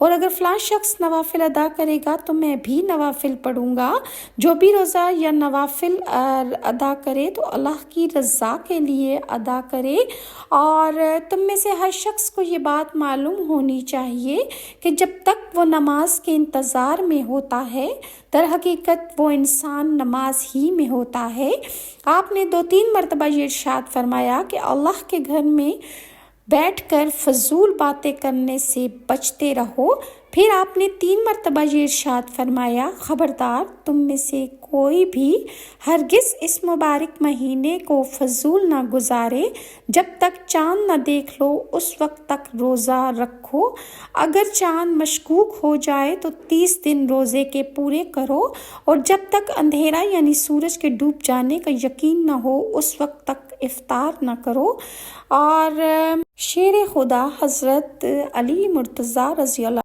اور اگر فلاں شخص نوافل ادا کرے گا تو میں بھی نوافل پڑھوں گا۔ جو بھی روزہ یا نوافل ادا کرے تو اللہ کی رضا کے لیے ادا کرے۔ اور تم میں سے ہر شخص کو یہ بات معلوم ہونی چاہیے کہ جب تک وہ نماز کے انتظار میں ہوتا ہے در حقیقت وہ انسان نماز ہی میں ہوتا ہے۔ آپ نے 2-3 مرتبہ یہ ارشاد فرمایا کہ اللہ کے گھر میں بیٹھ کر فضول باتیں کرنے سے بچتے رہو۔ پھر آپ نے 3 مرتبہ یہ ارشاد فرمایا، خبردار تم میں سے کوئی بھی ہرگز اس مبارک مہینے کو فضول نہ گزارے، جب تک چاند نہ دیکھ لو اس وقت تک روزہ رکھو۔ اگر چاند مشکوک ہو جائے تو 30 دن روزے کے پورے کرو، اور جب تک اندھیرا یعنی سورج کے ڈوب جانے کا یقین نہ ہو اس وقت تک افطار نہ کرو۔ اور شیر خدا حضرت علی مرتضیٰ رضی اللہ